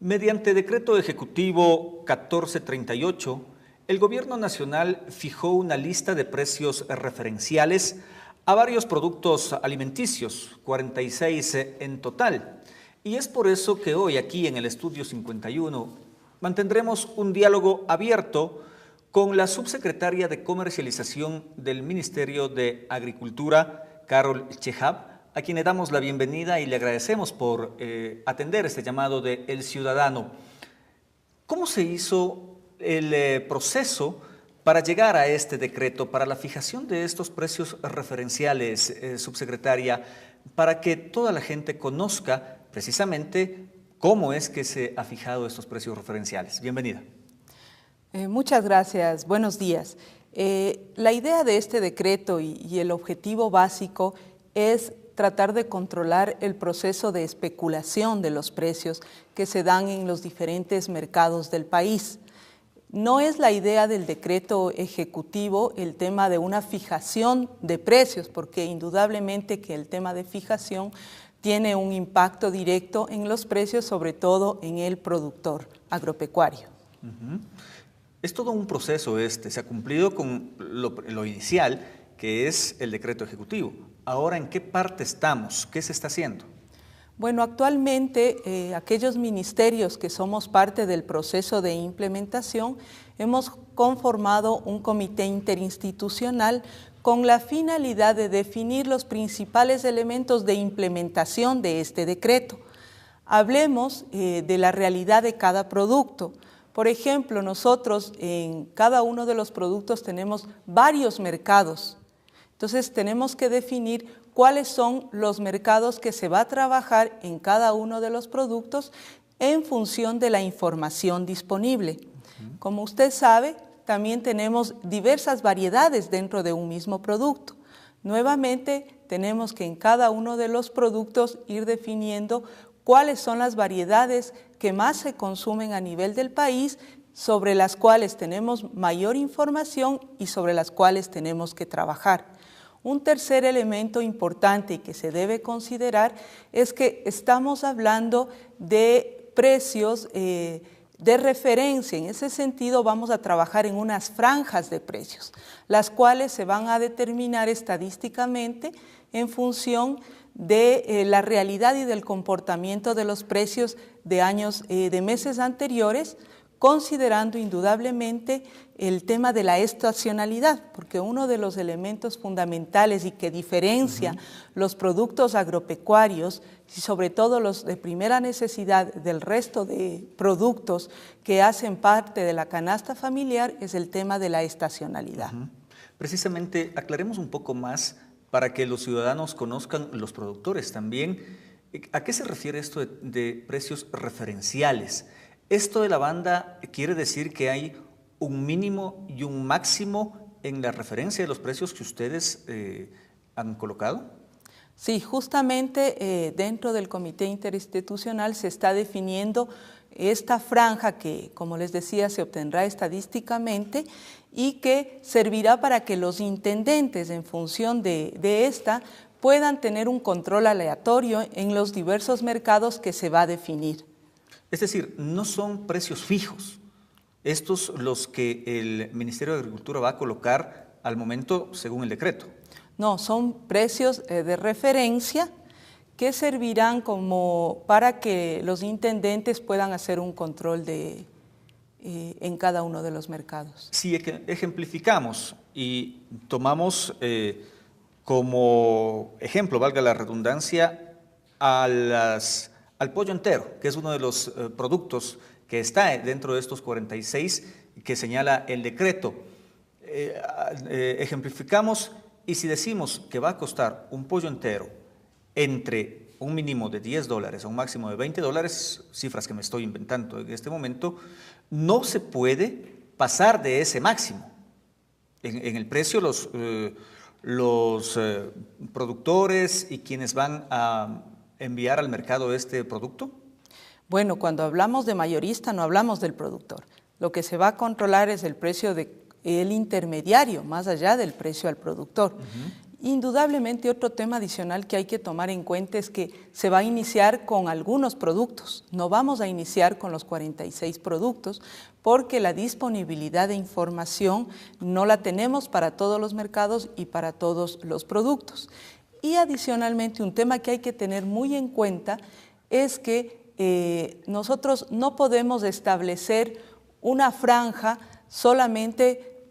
Mediante decreto ejecutivo 1438, el Gobierno Nacional fijó una lista de precios referenciales a varios productos alimenticios, 46 en total. Y es por eso que hoy aquí en el Estudio 51 mantendremos un diálogo abierto con la subsecretaria de Comercialización del Ministerio de Agricultura, Carol Chejab, a quien le damos la bienvenida y le agradecemos por atender este llamado de El Ciudadano. ¿Cómo se hizo el proceso para llegar a este decreto, para la fijación de estos precios referenciales, subsecretaria, para que toda la gente conozca precisamente cómo es que se ha fijado estos precios referenciales? Bienvenida. Muchas gracias, buenos días. La idea de este decreto y el objetivo básico es tratar de controlar el proceso de especulación de los precios que se dan en los diferentes mercados del país. No es la idea del decreto ejecutivo el tema de una fijación de precios, porque indudablemente que el tema de fijación tiene un impacto directo en los precios, sobre todo en el productor agropecuario. Es todo un proceso se ha cumplido con lo inicial, que es el decreto ejecutivo. Ahora, ¿en qué parte estamos? ¿Qué se está haciendo? Bueno, actualmente aquellos ministerios que somos parte del proceso de implementación hemos conformado un comité interinstitucional con la finalidad de definir los principales elementos de implementación de este decreto. Hablemos de la realidad de cada producto. Por ejemplo, nosotros en cada uno de los productos tenemos varios mercados. Entonces tenemos que definir cuáles son los mercados que se va a trabajar en cada uno de los productos en función de la información disponible. Como usted sabe, también tenemos diversas variedades dentro de un mismo producto. Nuevamente, tenemos que en cada uno de los productos ir definiendo cuáles son las variedades que más se consumen a nivel del país, sobre las cuales tenemos mayor información y sobre las cuales tenemos que trabajar. Un tercer elemento importante y que se debe considerar es que estamos hablando de precios de referencia. En ese sentido vamos a trabajar en unas franjas de precios, las cuales se van a determinar estadísticamente en función de la realidad y del comportamiento de los precios de meses anteriores, considerando indudablemente el tema de la estacionalidad, porque uno de los elementos fundamentales y que diferencia los productos agropecuarios, y sobre todo los de primera necesidad del resto de productos que hacen parte de la canasta familiar, es el tema de la estacionalidad. Precisamente, aclaremos un poco más para que los ciudadanos conozcan, los productores también, ¿a qué se refiere esto de precios referenciales? Esto de la banda quiere decir que hay un mínimo y un máximo en la referencia de los precios que ustedes han colocado. Sí, justamente dentro del comité interinstitucional se está definiendo esta franja que, como les decía, se obtendrá estadísticamente y que servirá para que los intendentes, en función de esta, puedan tener un control aleatorio en los diversos mercados que se va a definir. Es decir, no son precios fijos, estos los que el Ministerio de Agricultura va a colocar al momento según el decreto. No, son precios de referencia que servirán como para que los intendentes puedan hacer un control en cada uno de los mercados. Si ejemplificamos y tomamos como ejemplo, valga la redundancia, al pollo entero, que es uno de los productos que está dentro de estos 46 que señala el decreto. Ejemplificamos y si decimos que va a costar un pollo entero entre un mínimo de $10 a un máximo de $20, cifras que me estoy inventando en este momento, no se puede pasar de ese máximo. En el precio los productores y quienes van a enviar al mercado este producto? Bueno, cuando hablamos de mayorista no hablamos del productor. Lo que se va a controlar es el precio del intermediario, más allá del precio al productor. Indudablemente otro tema adicional que hay que tomar en cuenta es que se va a iniciar con algunos productos, no vamos a iniciar con los 46 productos porque la disponibilidad de información no la tenemos para todos los mercados y para todos los productos. Y adicionalmente un tema que hay que tener muy en cuenta es que nosotros no podemos establecer una franja solamente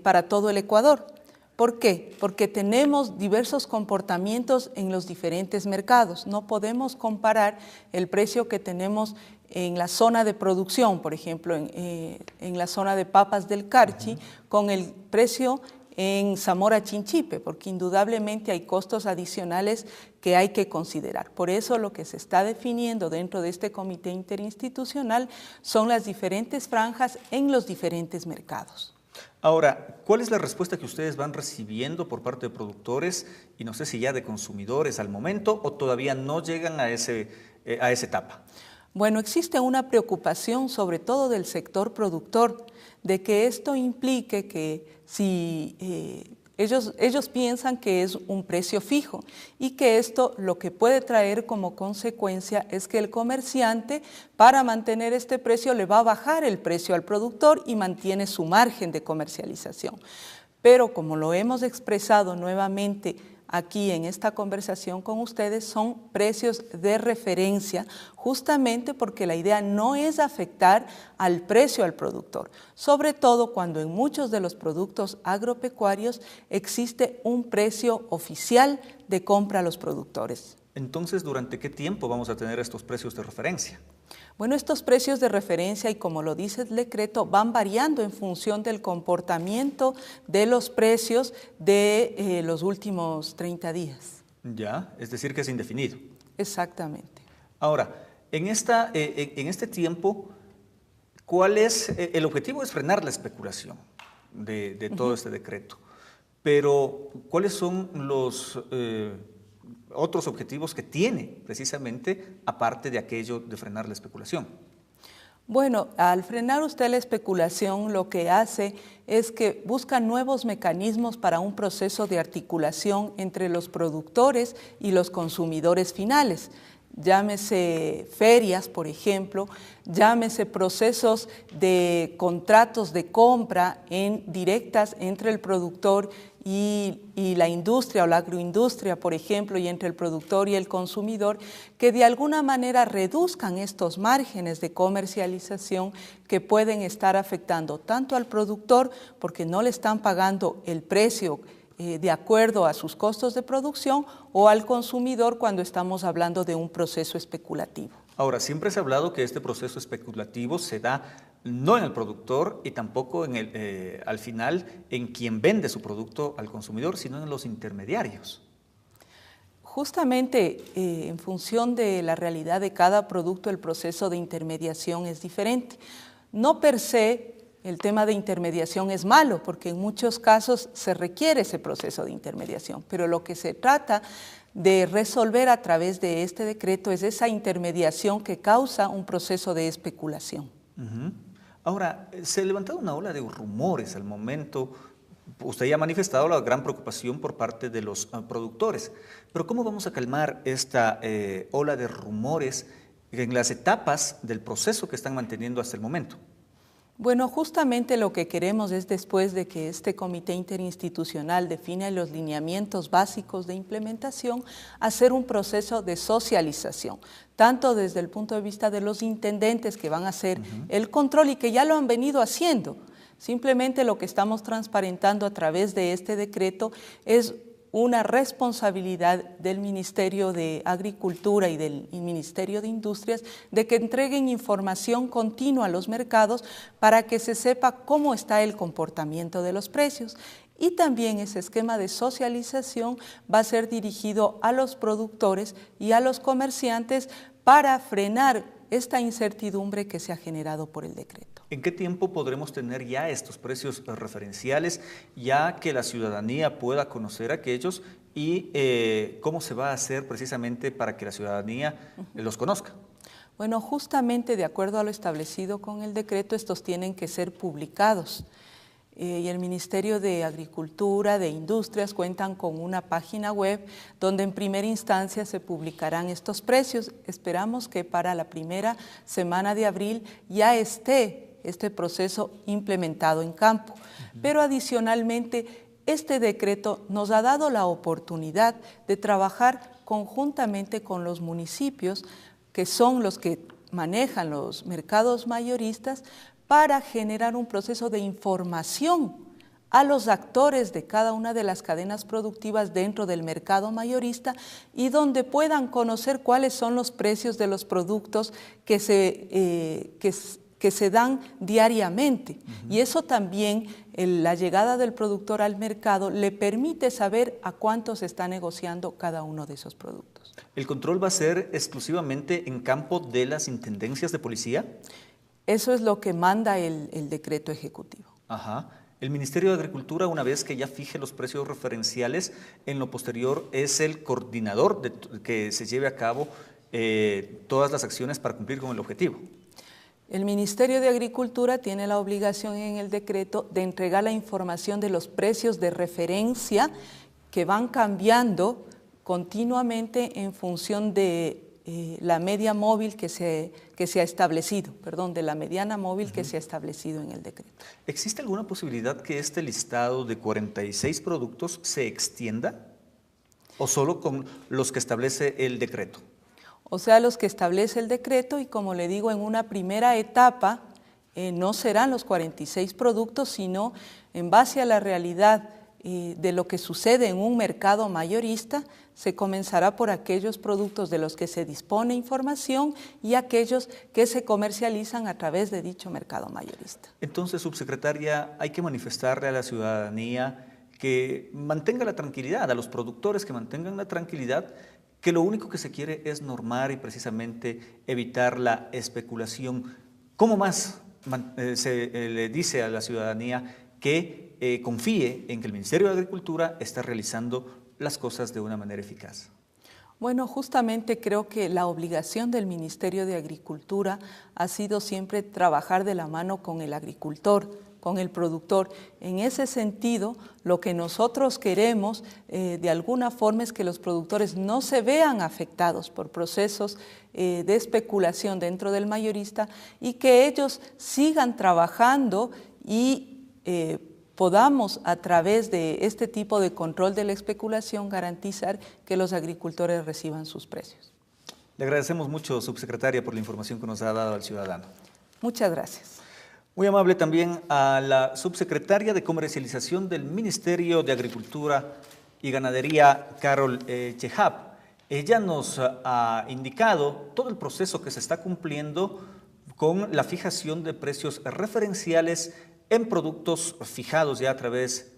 para todo el Ecuador. ¿Por qué? Porque tenemos diversos comportamientos en los diferentes mercados. No podemos comparar el precio que tenemos en la zona de producción, por ejemplo, en la zona de papas del Carchi, con el precio en Zamora Chinchipe, porque indudablemente hay costos adicionales que hay que considerar. Por eso lo que se está definiendo dentro de este comité interinstitucional son las diferentes franjas en los diferentes mercados. Ahora, ¿cuál es la respuesta que ustedes van recibiendo por parte de productores y no sé si ya de consumidores al momento o todavía no llegan a esa etapa? Bueno, existe una preocupación sobre todo del sector productor de que esto implique que si ellos piensan que es un precio fijo y que esto lo que puede traer como consecuencia es que el comerciante para mantener este precio le va a bajar el precio al productor y mantiene su margen de comercialización. Pero como lo hemos expresado nuevamente aquí en esta conversación con ustedes, son precios de referencia, justamente porque la idea no es afectar al precio al productor, sobre todo cuando en muchos de los productos agropecuarios existe un precio oficial de compra a los productores. Entonces, ¿durante qué tiempo vamos a tener estos precios de referencia? Bueno, estos precios de referencia, y como lo dice el decreto, van variando en función del comportamiento de los precios de los últimos 30 días. Ya, es decir que es indefinido. Exactamente. Ahora, en este tiempo, ¿cuál es el objetivo? Es frenar la especulación de todo este decreto. Pero, ¿cuáles son los otros objetivos que tiene precisamente, aparte de aquello de frenar la especulación? Bueno, al frenar usted la especulación, lo que hace es que busca nuevos mecanismos para un proceso de articulación entre los productores y los consumidores finales. Llámese ferias, por ejemplo, llámese procesos de contratos de compra directas entre el productor y la industria o la agroindustria, por ejemplo, y entre el productor y el consumidor, que de alguna manera reduzcan estos márgenes de comercialización que pueden estar afectando tanto al productor porque no le están pagando el precio de acuerdo a sus costos de producción o al consumidor cuando estamos hablando de un proceso especulativo. Ahora, siempre se ha hablado que este proceso especulativo se da no en el productor y tampoco al final en quien vende su producto al consumidor, sino en los intermediarios. Justamente en función de la realidad de cada producto, el proceso de intermediación es diferente. No per se el tema de intermediación es malo, porque en muchos casos se requiere ese proceso de intermediación, pero lo que se trata de resolver a través de este decreto es esa intermediación que causa un proceso de especulación. Ahora, se ha levantado una ola de rumores al momento. Usted ya ha manifestado la gran preocupación por parte de los productores, pero ¿cómo vamos a calmar esta ola de rumores en las etapas del proceso que están manteniendo hasta el momento? Bueno, justamente lo que queremos es, después de que este comité interinstitucional define los lineamientos básicos de implementación, hacer un proceso de socialización, tanto desde el punto de vista de los intendentes que van a hacer el control y que ya lo han venido haciendo. Simplemente lo que estamos transparentando a través de este decreto es una responsabilidad del Ministerio de Agricultura y del Ministerio de Industrias de que entreguen información continua a los mercados para que se sepa cómo está el comportamiento de los precios. Y también ese esquema de socialización va a ser dirigido a los productores y a los comerciantes para frenar esta incertidumbre que se ha generado por el decreto. ¿En qué tiempo podremos tener ya estos precios referenciales, ya que la ciudadanía pueda conocer aquellos y cómo se va a hacer precisamente para que la ciudadanía los conozca? Bueno, justamente de acuerdo a lo establecido con el decreto, estos tienen que ser publicados. y el Ministerio de Agricultura, de Industrias, cuentan con una página web donde en primera instancia se publicarán estos precios. Esperamos que para la primera semana de abril ya esté este proceso implementado en campo. Pero adicionalmente, este decreto nos ha dado la oportunidad de trabajar conjuntamente con los municipios, que son los que manejan los mercados mayoristas, para generar un proceso de información a los actores de cada una de las cadenas productivas dentro del mercado mayorista y donde puedan conocer cuáles son los precios de los productos que se dan diariamente. Y eso también, la llegada del productor al mercado le permite saber a cuánto se está negociando cada uno de esos productos. ¿El control va a ser exclusivamente en campo de las intendencias de policía? Eso es lo que manda el decreto ejecutivo. Ajá. El Ministerio de Agricultura, una vez que ya fije los precios referenciales, en lo posterior es el coordinador que se lleve a cabo todas las acciones para cumplir con el objetivo. El Ministerio de Agricultura tiene la obligación en el decreto de entregar la información de los precios de referencia que van cambiando continuamente en función de la media móvil que se ha establecido, de la mediana móvil que se ha establecido en el decreto. ¿Existe alguna posibilidad que este listado de 46 productos se extienda o solo con los que establece el decreto? O sea, los que establece el decreto, y como le digo, en una primera etapa no serán los 46 productos, sino en base a la realidad de lo que sucede en un mercado mayorista, se comenzará por aquellos productos de los que se dispone información y aquellos que se comercializan a través de dicho mercado mayorista. Entonces, subsecretaria, hay que manifestarle a la ciudadanía que mantenga la tranquilidad, a los productores que mantengan la tranquilidad, que lo único que se quiere es normar y precisamente evitar la especulación. ¿Cómo más se le dice a la ciudadanía que confíe en que el Ministerio de Agricultura está realizando las cosas de una manera eficaz? Bueno, justamente creo que la obligación del Ministerio de Agricultura ha sido siempre trabajar de la mano con el agricultor, con el productor. En ese sentido, lo que nosotros queremos de alguna forma es que los productores no se vean afectados por procesos de especulación dentro del mayorista y que ellos sigan trabajando y podamos, a través de este tipo de control de la especulación, garantizar que los agricultores reciban sus precios. Le agradecemos mucho, subsecretaria, por la información que nos ha dado al ciudadano. Muchas gracias. Muy amable también a la subsecretaria de Comercialización del Ministerio de Agricultura y Ganadería, Carol Chehab. Ella nos ha indicado todo el proceso que se está cumpliendo con la fijación de precios referenciales en productos fijados ya a través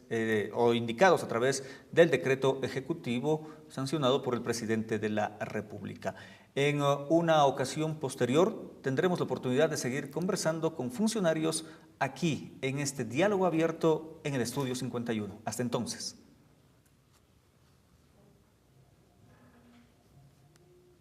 o indicados a través del decreto ejecutivo sancionado por el presidente de la República. En una ocasión posterior tendremos la oportunidad de seguir conversando con funcionarios aquí en este diálogo abierto en el Estudio 51. Hasta entonces.